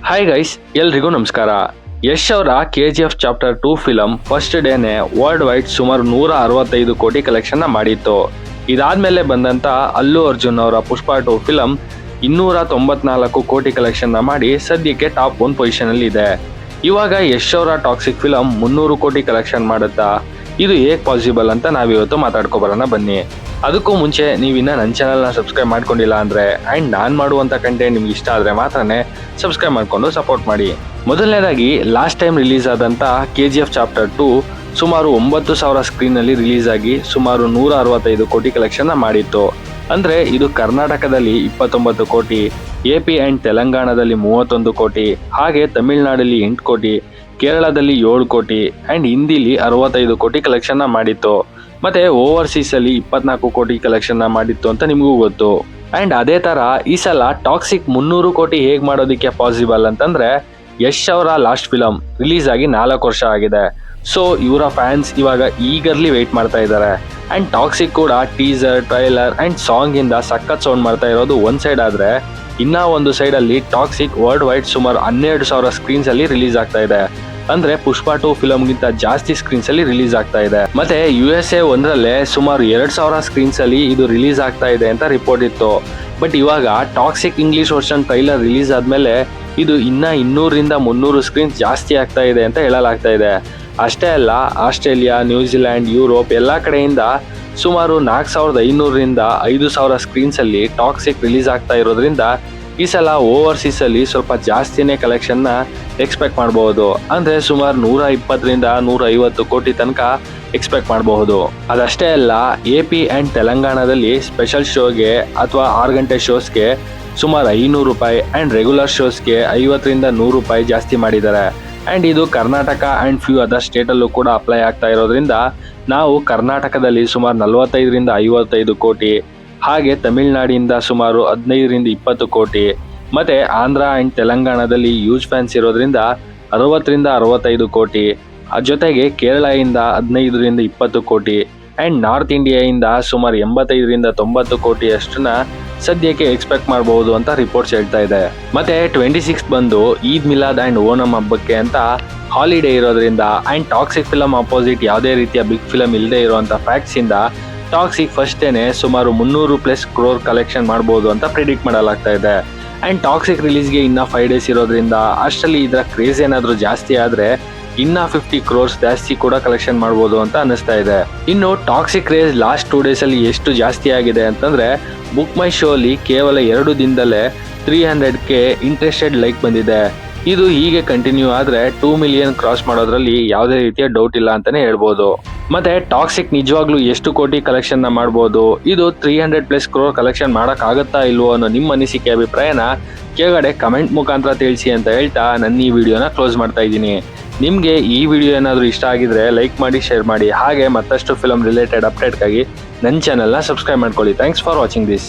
Hi guys, ಎಲ್ರಿಗೂ ನಮಸ್ಕಾರ. ಯಶ್ ಅವರ KGF ಚಾಪ್ಟರ್ 2 ಫಿಲಮ್ ಫಸ್ಟ್ ಡೇನೆ ವರ್ಲ್ಡ್ ವೈಡ್ ಸುಮಾರು 165 ಕೋಟಿ ಕಲೆಕ್ಷನ್ ಮಾಡಿತ್ತು. ಇದಾದ್ಮೇಲೆ ಬಂದಂತ ಅಲ್ಲು ಅರ್ಜುನ್ ಅವರ ಪುಷ್ಪ 2 ಫಿಲಮ್ 294 ಕೋಟಿ ಕಲೆಕ್ಷನ್ ಮಾಡಿ ಸದ್ಯಕ್ಕೆ ಟಾಪ್ 1 ಪೊಸಿಷನ್ ಅಲ್ಲಿ ಇದೆ. ಇವಾಗ ಯಶ್ ಅವರ ಟಾಕ್ಸಿಕ್ ಫಿಲಮ್ 300 ಕೋಟಿ ಕಲೆಕ್ಷನ್ ಮಾಡುತ್ತಾ, ಇದು ಹೇಗೆ ಪಾಸಿಬಲ್ ಅಂತ ನಾವಿವತ್ತು ಮಾತಾಡ್ಕೊಬರೋಣ ಬನ್ನಿ. ಅದಕ್ಕೂ ಮುಂಚೆ ನೀವಿನ್ನ ನನ್ನ ಚಾನಲ್ನ ಸಬ್ಸ್ಕ್ರೈಬ್ ಮಾಡ್ಕೊಂಡಿಲ್ಲ ಅಂದರೆ ಆ್ಯಂಡ್ ನಾನು ಮಾಡುವಂಥ ಕಂಟೆಂಟ್ ನಿಮ್ಗೆ ಇಷ್ಟ ಆದರೆ ಮಾತ್ರನೇ ಸಬ್ಸ್ಕ್ರೈಬ್ ಮಾಡಿಕೊಂಡು ಸಪೋರ್ಟ್ ಮಾಡಿ. ಮೊದಲನೇದಾಗಿ ಲಾಸ್ಟ್ ಟೈಮ್ ರಿಲೀಸ್ ಆದಂಥ KGF ಚಾಪ್ಟರ್ 2 ಸುಮಾರು 9,000 ಸ್ಕ್ರೀನಲ್ಲಿ ರಿಲೀಸ್ ಆಗಿ ಸುಮಾರು 165 ಕೋಟಿ ಕಲೆಕ್ಷನ್ನ ಮಾಡಿತ್ತು. ಅಂದರೆ ಇದು ಕರ್ನಾಟಕದಲ್ಲಿ 29 ಕೋಟಿ, AP ಆ್ಯಂಡ್ ತೆಲಂಗಾಣದಲ್ಲಿ 31 ಕೋಟಿ, ಹಾಗೆ ತಮಿಳ್ನಾಡಲ್ಲಿ 8 ಕೋಟಿ, ಕೇರಳದಲ್ಲಿ 7 ಕೋಟಿ ಆ್ಯಂಡ್ ಹಿಂದಿಲಿ 65 ಕೋಟಿ ಕಲೆಕ್ಷನ್ನ ಮಾಡಿತ್ತು. ಮತ್ತೆ ಓವರ್ಸೀಸ್ ಅಲ್ಲಿ 24 ಕೋಟಿ ಕಲೆಕ್ಷನ್ ಮಾಡಿತ್ತು ಅಂತ ನಿಮಗೂ ಗೊತ್ತು. ಅಂಡ್ ಅದೇ ತರ ಈ ಸಲ ಟಾಕ್ಸಿಕ್ 300 ಕೋಟಿ ಹೇಗ್ ಮಾಡೋದಕ್ಕೆ ಪಾಸಿಬಲ್ ಅಂತಂದ್ರೆ, ಯಶ್ ಅವರ ಲಾಸ್ಟ್ ಫಿಲಮ್ ರಿಲೀಸ್ ಆಗಿ 4 ವರ್ಷ ಆಗಿದೆ. ಸೊ ಇವರ ಫ್ಯಾನ್ಸ್ ಇವಾಗ ಈಗರ್ಲಿ ವೆಯ್ಟ್ ಮಾಡ್ತಾ ಇದ್ದಾರೆ. ಅಂಡ್ ಟಾಕ್ಸಿಕ್ ಕೂಡ ಟೀಸರ್, ಟ್ರೈಲರ್ ಅಂಡ್ ಸಾಂಗ್ ಇಂದ ಸಖತ್ ಸೌಂಡ್ ಮಾಡ್ತಾ ಇರೋದು ಒಂದ್ ಸೈಡ್ ಆದ್ರೆ, ಇನ್ನ ಒಂದು ಸೈಡ್ ಅಲ್ಲಿ ಟಾಕ್ಸಿಕ್ ವರ್ಲ್ಡ್ ವೈಡ್ ಸುಮಾರು 12,000 ಸ್ಕ್ರೀನ್ಸ್ ಅಲ್ಲಿ ರಿಲೀಸ್ ಆಗ್ತಾ ಇದೆ. ಅಂದ್ರೆ ಪುಷ್ಪ 2 ಫಿಲಮ್ ಗಿಂತ ಜಾಸ್ತಿ ಸ್ಕ್ರೀನ್ಸ್ ಅಲ್ಲಿ ರಿಲೀಸ್ ಆಗ್ತಾ ಇದೆ. ಮತ್ತೆ USA ಒಂದರಲ್ಲೇ ಸುಮಾರು 2,000 ಸ್ಕ್ರೀನ್ಸ್ ಅಲ್ಲಿ ಇದು ರಿಲೀಸ್ ಆಗ್ತಾ ಇದೆ ಅಂತ ರಿಪೋರ್ಟ್ ಇತ್ತು. ಬಟ್ ಇವಾಗ toxic English version trailer release ಆದ್ಮೇಲೆ ಇದು ಇನ್ನ 200ರಿಂದ 300 ಸ್ಕ್ರೀನ್ಸ್ ಜಾಸ್ತಿ ಆಗ್ತಾ ಇದೆ ಅಂತ ಹೇಳಲಾಗ್ತಾ ಇದೆ. ಅಷ್ಟೇ ಅಲ್ಲ, ಆಸ್ಟ್ರೇಲಿಯಾ, ನ್ಯೂಜಿಲ್ಯಾಂಡ್, ಯುರೋಪ್ ಎಲ್ಲಾ ಕಡೆಯಿಂದ ಸುಮಾರು 4,500ರಿಂದ 5,000 ಸ್ಕ್ರೀನ್ಸ್ ಅಲ್ಲಿ ಟಾಕ್ಸಿಕ್ ರಿಲೀಸ್ ಆಗ್ತಾ ಇರೋದ್ರಿಂದ ಈ ಸಲ ಓವರ್ಸೀಸ್ ಅಲ್ಲಿ ಸ್ವಲ್ಪ ಜಾಸ್ತಿನೇ ಕಲೆಕ್ಷನ್ ನ ಎಕ್ಸ್ಪೆಕ್ಟ್ ಮಾಡಬಹುದು. ಅಂದ್ರೆ ಸುಮಾರು 120ರಿಂದ 150 ಕೋಟಿ ತನಕ ಎಕ್ಸ್ಪೆಕ್ಟ್ ಮಾಡಬಹುದು. ಅದಷ್ಟೇ ಅಲ್ಲ, AP ಆ್ಯಂಡ್ ತೆಲಂಗಾಣದಲ್ಲಿ ಸ್ಪೆಷಲ್ ಶೋಗೆ ಅಥವಾ 6 ಗಂಟೆ ಶೋಸ್ಗೆ ಸುಮಾರು 500 ರೂಪಾಯಿ ಆ್ಯಂಡ್ ರೆಗ್ಯುಲರ್ ಶೋಸ್ಗೆ 50ರಿಂದ 100 ರೂಪಾಯಿ ಜಾಸ್ತಿ ಮಾಡಿದ್ದಾರೆ. ಆ್ಯಂಡ್ ಇದು ಕರ್ನಾಟಕ ಆ್ಯಂಡ್ ಫ್ಯೂ ಅದರ್ ಸ್ಟೇಟಲ್ಲೂ ಕೂಡ ಅಪ್ಲೈ ಆಗ್ತಾ ಇರೋದ್ರಿಂದ ನಾವು ಕರ್ನಾಟಕದಲ್ಲಿ ಸುಮಾರು 45ರಿಂದ 55 ಕೋಟಿ, ಹಾಗೆ ತಮಿಳ್ನಾಡಿಂದ ಸುಮಾರು 15ರಿಂದ 20 ಕೋಟಿ, ಮತ್ತೆ ಆಂಧ್ರ ಆ್ಯಂಡ್ ತೆಲಂಗಾಣದಲ್ಲಿ ಯೂಜ್ ಫ್ಯಾನ್ಸ್ ಇರೋದ್ರಿಂದ 60ರಿಂದ 65 ಕೋಟಿ, ಜೊತೆಗೆ ಕೇರಳದಿಂದ 15ರಿಂದ 20 ಕೋಟಿ ಆ್ಯಂಡ್ ನಾರ್ತ್ ಇಂಡಿಯಾಯಿಂದ ಸುಮಾರು 85ರಿಂದ 90 ಕೋಟಿ ಅಷ್ಟನ್ನ ಸದ್ಯಕ್ಕೆ ಎಕ್ಸ್ಪೆಕ್ಟ್ ಮಾಡಬಹುದು ಅಂತ ರಿಪೋರ್ಟ್ಸ್ ಹೇಳ್ತಾ ಇದೆ. ಮತ್ತೆ 26 ಬಂದು ಈದ್ ಮಿಲಾದ್ ಆ್ಯಂಡ್ ಓಣಂ ಹಬ್ಬಕ್ಕೆ ಅಂತ ಹಾಲಿಡೇ ಇರೋದ್ರಿಂದ ಆ್ಯಂಡ್ ಟಾಕ್ಸಿಕ್ ಫಿಲಮ್ ಅಪೋಸಿಟ್ ಯಾವುದೇ ರೀತಿಯ ಬಿಗ್ ಫಿಲಮ್ ಇಲ್ಲದೆ ಇರುವಂಥ ಫ್ಯಾಕ್ಟ್ಸ್ ಇಂದ ಟಾಕ್ಸಿಕ್ ಫಸ್ಟ್ ಡೇನೆ ಸುಮಾರು 300+ ಕ್ರೋರ್ ಕಲೆಕ್ಷನ್ ಮಾಡಬಹುದು ಅಂತ ಪ್ರಿಡಿಕ್ಟ್ ಮಾಡಲಾಗ್ತಾ ಇದೆ. ಅಂಡ್ ಟಾಕ್ಸಿಕ್ ರಿಲೀಸ್ಗೆ ಇನ್ನ 5 ಡೇಸ್ ಇರೋದ್ರಿಂದ ಅಷ್ಟರಲ್ಲಿ ಇದರ ಕ್ರೇಜ್ ಏನಾದರೂ ಜಾಸ್ತಿ ಆದ್ರೆ ಇನ್ನ 50 ಕ್ರೋರ್ಸ್ ಜಾಸ್ತಿ ಕೂಡ ಕಲೆಕ್ಷನ್ ಮಾಡಬಹುದು ಅಂತ ಅನಿಸ್ತಾ ಇದೆ. ಇನ್ನು ಟಾಕ್ಸಿಕ್ ಕ್ರೇಜ್ ಲಾಸ್ಟ್ 2 ಡೇಸ್ ಅಲ್ಲಿ ಎಷ್ಟು ಜಾಸ್ತಿ ಆಗಿದೆ ಅಂತಂದ್ರೆ, ಬುಕ್ ಮೈ ಶೋ ಅಲ್ಲಿ ಕೇವಲ 2 ದಿನದಲ್ಲೇ 300K ಇಂಟ್ರೆಸ್ಟೆಡ್ ಲೈಕ್ ಬಂದಿದೆ. ಇದು ಹೀಗೆ ಕಂಟಿನ್ಯೂ ಆದ್ರೆ 2 ಮಿಲಿಯನ್ ಕ್ರಾಸ್ ಮಾಡೋದ್ರಲ್ಲಿ ಯಾವುದೇ ರೀತಿಯ ಡೌಟ್ ಇಲ್ಲ ಅಂತಾನೆ ಹೇಳ್ಬೋದು. ಮತ್ತೆ ಟಾಕ್ಸಿಕ್ ನಿಜವಾಗ್ಲೂ ಎಷ್ಟು ಕೋಟಿ ಕಲೆಕ್ಷನ್ ಮಾಡಬಹುದು, ಇದು 300+ ಕ್ರೋರ್ ಕಲೆಕ್ಷನ್ ಮಾಡಕ್ ಆಗುತ್ತಾ ಇಲ್ವೋ ಅನ್ನೋ ನಿಮ್ಮ ಅನಿಸಿಕೆ ಅಭಿಪ್ರಾಯನ ಕೆಳಗಡೆ ಕಮೆಂಟ್ ಮುಖಾಂತರ ತಿಳಿಸಿ ಅಂತ ಹೇಳ್ತಾ ನನ್ನ ಈ ವಿಡಿಯೋನ ಕ್ಲೋಸ್ ಮಾಡ್ತಾ ಇದ್ದೀನಿ. ನಿಮಗೆ ಈ ವಿಡಿಯೋ ಏನಾದರೂ ಇಷ್ಟ ಆಗಿದ್ರೆ ಲೈಕ್ ಮಾಡಿ, ಶೇರ್ ಮಾಡಿ, ಹಾಗೆ ಮತ್ತಷ್ಟು ಫಿಲಮ್ ರಿಲೇಟೆಡ್ ಅಪ್ಡೇಟ್ಗಾಗಿ ನನ್ನ ಚಾನಲ್ನ ಸಬ್ಸ್ಕ್ರೈಬ್ ಮಾಡ್ಕೊಳ್ಳಿ. Thanks for watching this.